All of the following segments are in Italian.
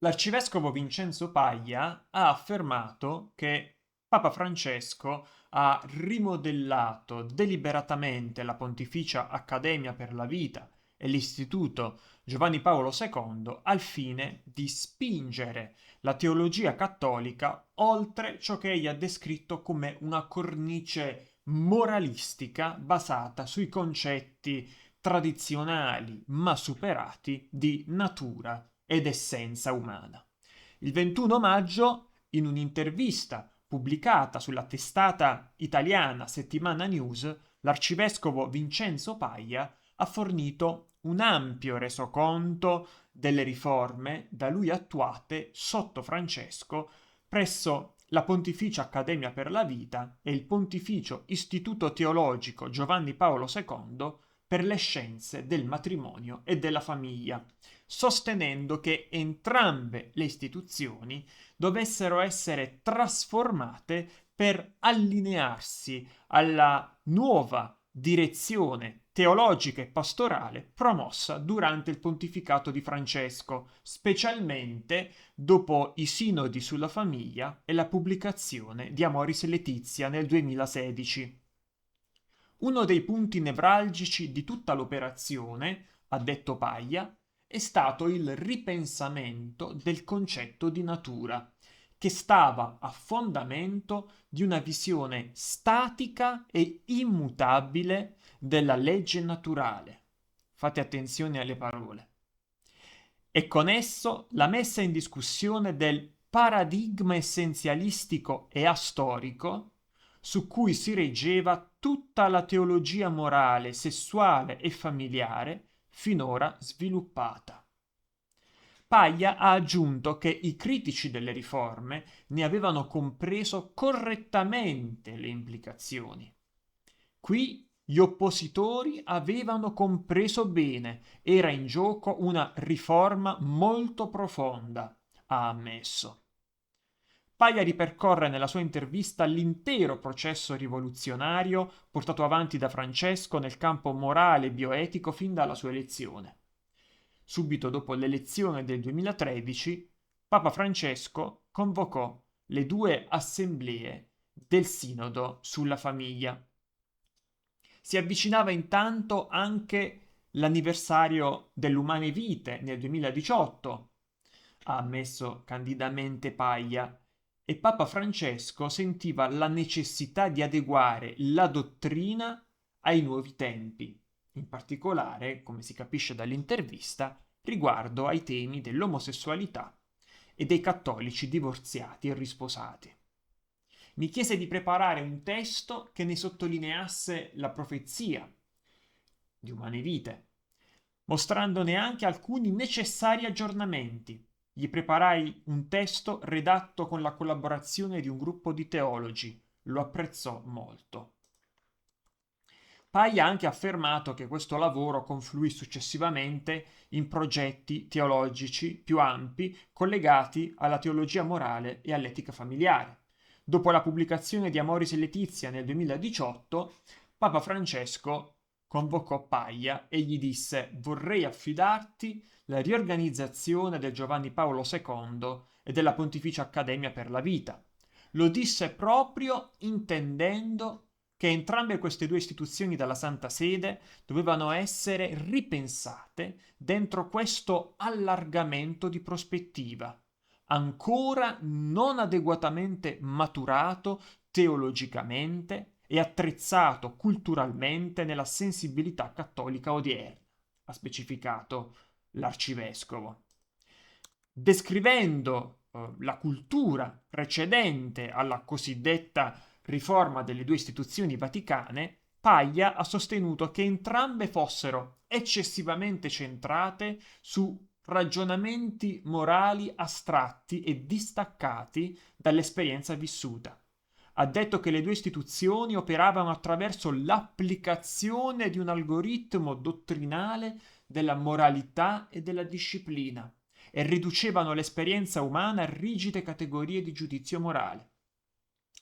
L'arcivescovo Vincenzo Paglia ha affermato che Papa Francesco ha rimodellato deliberatamente la Pontificia Accademia per la Vita e l'Istituto Giovanni Paolo II al fine di spingere la teologia cattolica oltre ciò che egli ha descritto come una cornice moralistica basata sui concetti tradizionali ma superati di natura ed essenza umana. Il 21 maggio, in un'intervista pubblicata sulla testata italiana Settimana News, l'arcivescovo Vincenzo Paglia ha fornito un ampio resoconto delle riforme da lui attuate sotto Francesco presso la Pontificia Accademia per la Vita e il Pontificio Istituto Teologico Giovanni Paolo II per le scienze del matrimonio e della famiglia, sostenendo che entrambe le istituzioni dovessero essere trasformate per allinearsi alla nuova direzione teologica e pastorale promossa durante il pontificato di Francesco, specialmente dopo i sinodi sulla famiglia e la pubblicazione di Amoris Laetitia nel 2016. Uno dei punti nevralgici di tutta l'operazione, ha detto Paglia, è stato il ripensamento del concetto di natura, che stava a fondamento di una visione statica e immutabile della legge naturale. Fate attenzione alle parole. E con esso la messa in discussione del paradigma essenzialistico e astorico su cui si reggeva tutta la teologia morale, sessuale e familiare finora sviluppata. Paglia ha aggiunto che i critici delle riforme ne avevano compreso correttamente le implicazioni. Qui gli oppositori avevano compreso bene, era in gioco una riforma molto profonda, ha ammesso. Paglia ripercorre nella sua intervista l'intero processo rivoluzionario portato avanti da Francesco nel campo morale e bioetico fin dalla sua elezione. Subito dopo l'elezione del 2013, Papa Francesco convocò le due assemblee del Sinodo sulla famiglia. Si avvicinava intanto anche l'anniversario dell'Umane Vite nel 2018, ha ammesso candidamente Paglia, e Papa Francesco sentiva la necessità di adeguare la dottrina ai nuovi tempi, in particolare, come si capisce dall'intervista, riguardo ai temi dell'omosessualità e dei cattolici divorziati e risposati. Mi chiese di preparare un testo che ne sottolineasse la profezia di Umane Vite, mostrandone anche alcuni necessari aggiornamenti. Gli preparai un testo redatto con la collaborazione di un gruppo di teologi. Lo apprezzò molto. Paglia ha anche affermato che questo lavoro confluì successivamente in progetti teologici più ampi collegati alla teologia morale e all'etica familiare. Dopo la pubblicazione di Amoris Laetitia nel 2018, Papa Francesco convocò Paglia e gli disse: vorrei affidarti la riorganizzazione del Giovanni Paolo II e della Pontificia Accademia per la Vita. Lo disse proprio intendendo che entrambe queste due istituzioni della Santa Sede dovevano essere ripensate dentro questo allargamento di prospettiva, ancora non adeguatamente maturato teologicamente e attrezzato culturalmente nella sensibilità cattolica odierna, ha specificato l'arcivescovo. Descrivendo la cultura precedente alla cosiddetta riforma delle due istituzioni vaticane, Paglia ha sostenuto che entrambe fossero eccessivamente centrate su ragionamenti morali astratti e distaccati dall'esperienza vissuta. Ha detto che le due istituzioni operavano attraverso l'applicazione di un algoritmo dottrinale della moralità e della disciplina e riducevano l'esperienza umana a rigide categorie di giudizio morale.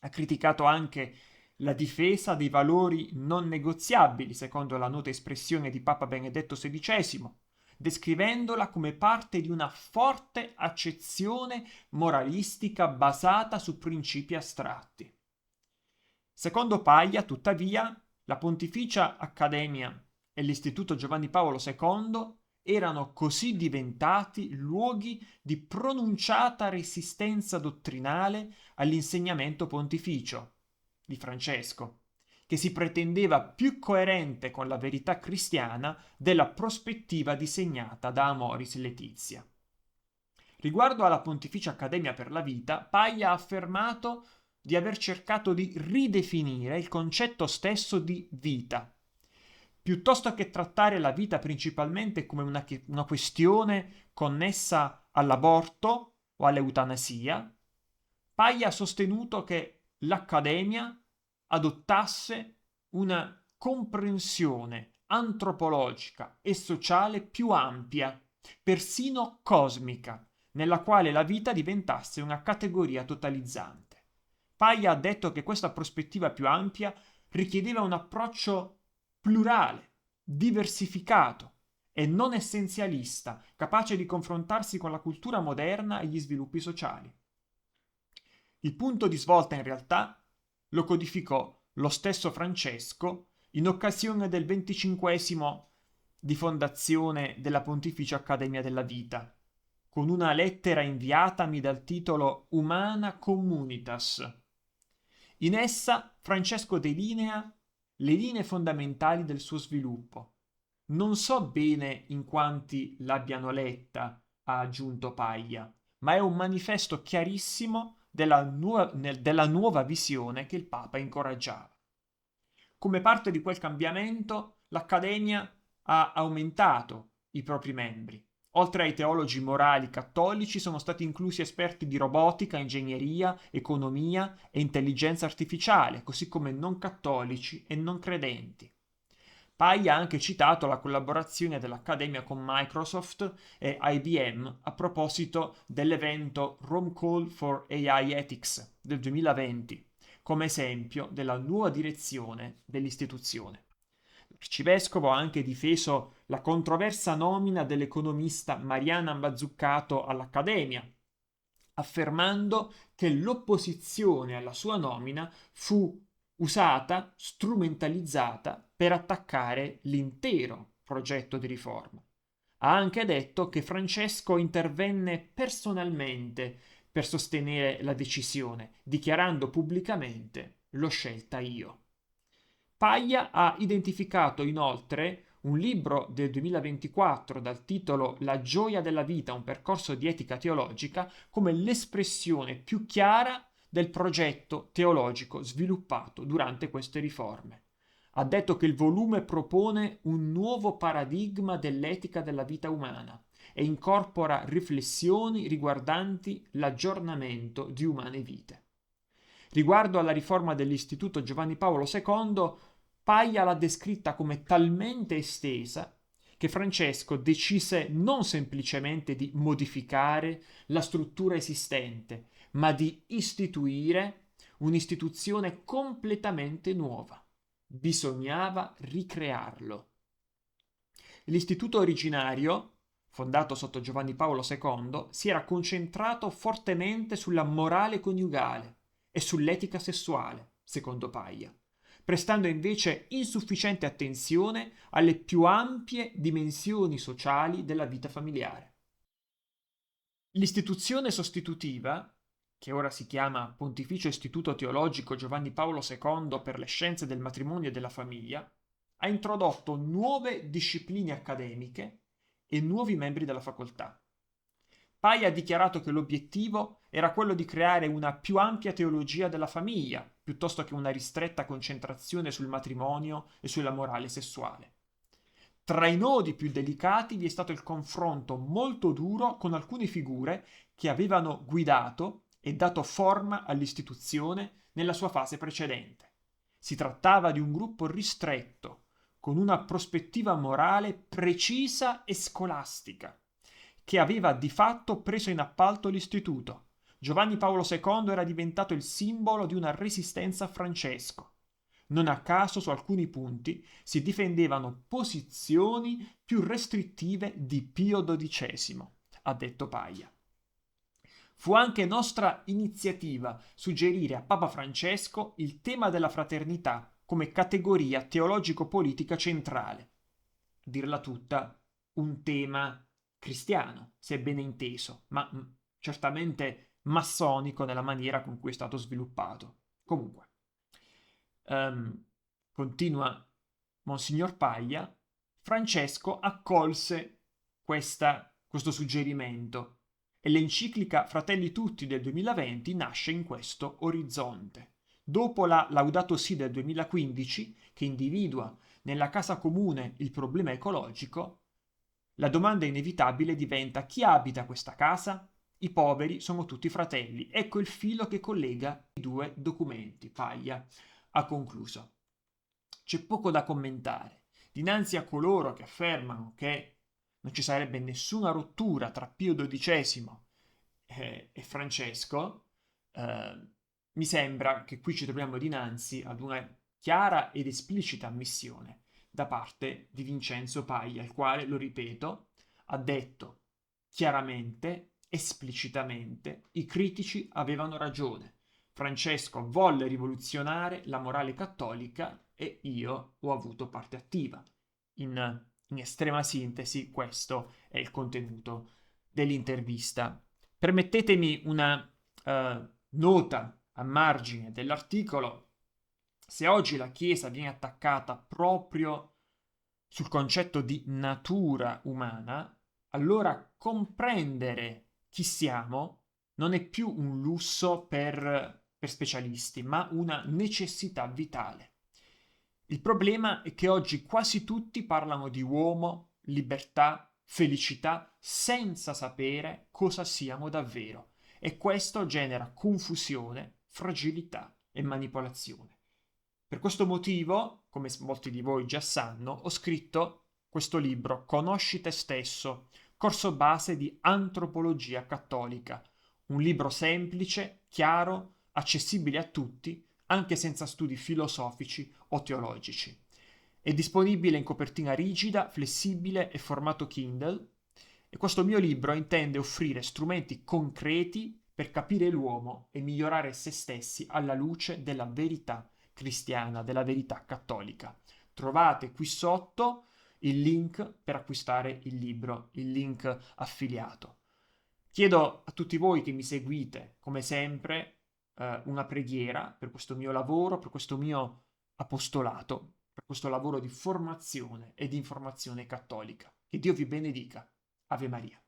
Ha criticato anche la difesa dei valori non negoziabili, secondo la nota espressione di Papa Benedetto XVI, descrivendola come parte di una forte accezione moralistica basata su principi astratti. Secondo Paglia, tuttavia, la Pontificia Accademia e l'Istituto Giovanni Paolo II erano così diventati luoghi di pronunciata resistenza dottrinale all'insegnamento pontificio di Francesco, che si pretendeva più coerente con la verità cristiana della prospettiva disegnata da Amoris Laetitia. Riguardo alla Pontificia Accademia per la Vita, Paglia ha affermato di aver cercato di ridefinire il concetto stesso di vita. Piuttosto che trattare la vita principalmente come una questione connessa all'aborto o all'eutanasia, Paglia ha sostenuto che l'Accademia adottasse una comprensione antropologica e sociale più ampia, persino cosmica, nella quale la vita diventasse una categoria totalizzante. Paglia ha detto che questa prospettiva più ampia richiedeva un approccio plurale, diversificato e non essenzialista, capace di confrontarsi con la cultura moderna e gli sviluppi sociali. Il punto di svolta in realtà lo codificò lo stesso Francesco in occasione del 25° di fondazione della Pontificia Accademia della Vita, con una lettera inviatami dal titolo Humana Communitas. In essa Francesco delinea le linee fondamentali del suo sviluppo. Non so bene in quanti l'abbiano letta, ha aggiunto Paglia, ma è un manifesto chiarissimo della nuova visione che il Papa incoraggiava. Come parte di quel cambiamento, l'Accademia ha aumentato i propri membri. Oltre ai teologi morali cattolici sono stati inclusi esperti di robotica, ingegneria, economia e intelligenza artificiale, così come non cattolici e non credenti. Paglia ha anche citato la collaborazione dell'Accademia con Microsoft e IBM a proposito dell'evento Rome Call for AI Ethics del 2020, come esempio della nuova direzione dell'istituzione. L'arcivescovo ha anche difeso la controversa nomina dell'economista Mariana Mazzucato all'Accademia, affermando che l'opposizione alla sua nomina fu usata, strumentalizzata per attaccare l'intero progetto di riforma. Ha anche detto che Francesco intervenne personalmente per sostenere la decisione, dichiarando pubblicamente «l'ho scelta io». Paglia ha identificato inoltre un libro del 2024 dal titolo La gioia della vita, un percorso di etica teologica, come l'espressione più chiara del progetto teologico sviluppato durante queste riforme. Ha detto che il volume propone un nuovo paradigma dell'etica della vita umana e incorpora riflessioni riguardanti l'aggiornamento di umane vite. Riguardo alla riforma dell'Istituto Giovanni Paolo II, Paglia l'ha descritta come talmente estesa che Francesco decise non semplicemente di modificare la struttura esistente, ma di istituire un'istituzione completamente nuova. Bisognava ricrearlo. L'istituto originario, fondato sotto Giovanni Paolo II, si era concentrato fortemente sulla morale coniugale e sull'etica sessuale, secondo Paglia, prestando invece insufficiente attenzione alle più ampie dimensioni sociali della vita familiare. L'istituzione sostitutiva, che ora si chiama Pontificio Istituto Teologico Giovanni Paolo II per le scienze del matrimonio e della famiglia, ha introdotto nuove discipline accademiche e nuovi membri della facoltà. Paglia ha dichiarato che l'obiettivo era quello di creare una più ampia teologia della famiglia, piuttosto che una ristretta concentrazione sul matrimonio e sulla morale sessuale. Tra i nodi più delicati vi è stato il confronto molto duro con alcune figure che avevano guidato e dato forma all'istituzione nella sua fase precedente. Si trattava di un gruppo ristretto, con una prospettiva morale precisa e scolastica, che aveva di fatto preso in appalto l'istituto. Giovanni Paolo II era diventato il simbolo di una resistenza a Francesco. Non a caso su alcuni punti si difendevano posizioni più restrittive di Pio XII, ha detto Paglia. Fu anche nostra iniziativa suggerire a Papa Francesco il tema della fraternità come categoria teologico-politica centrale. A dirla tutta, un tema cristiano, sebbene inteso, ma certamente massonico nella maniera con cui è stato sviluppato. Comunque, continua Monsignor Paglia, Francesco accolse questo suggerimento e l'enciclica Fratelli Tutti del 2020 nasce in questo orizzonte. Dopo la Laudato Si del 2015, che individua nella casa comune il problema ecologico, la domanda inevitabile diventa: chi abita questa casa? I poveri sono tutti fratelli. Ecco il filo che collega i due documenti. Paglia ha concluso. C'è poco da commentare. Dinanzi a coloro che affermano che non ci sarebbe nessuna rottura tra Pio XII e Francesco, mi sembra che qui ci troviamo dinanzi ad una chiara ed esplicita ammissione da parte di Vincenzo Paglia, il quale, lo ripeto, ha detto chiaramente, esplicitamente, i critici avevano ragione. Francesco volle rivoluzionare la morale cattolica e io ho avuto parte attiva. In estrema sintesi, questo è il contenuto dell'intervista. Permettetemi una nota a margine dell'articolo. Se oggi la Chiesa viene attaccata proprio sul concetto di natura umana, allora comprendere chi siamo non è più un lusso per specialisti, ma una necessità vitale. Il problema è che oggi quasi tutti parlano di uomo, libertà, felicità, senza sapere cosa siamo davvero. E questo genera confusione, fragilità e manipolazione. Per questo motivo, come molti di voi già sanno, ho scritto questo libro, Conosci te stesso, corso base di antropologia cattolica. Un libro semplice, chiaro, accessibile a tutti, anche senza studi filosofici o teologici. È disponibile in copertina rigida, flessibile e formato Kindle, e questo mio libro intende offrire strumenti concreti per capire l'uomo e migliorare se stessi alla luce della verità cristiana, della verità cattolica. Trovate qui sotto il link per acquistare il libro, il link affiliato. Chiedo a tutti voi che mi seguite, come sempre, una preghiera per questo mio lavoro, per questo mio apostolato, per questo lavoro di formazione e di informazione cattolica. Che Dio vi benedica. Ave Maria.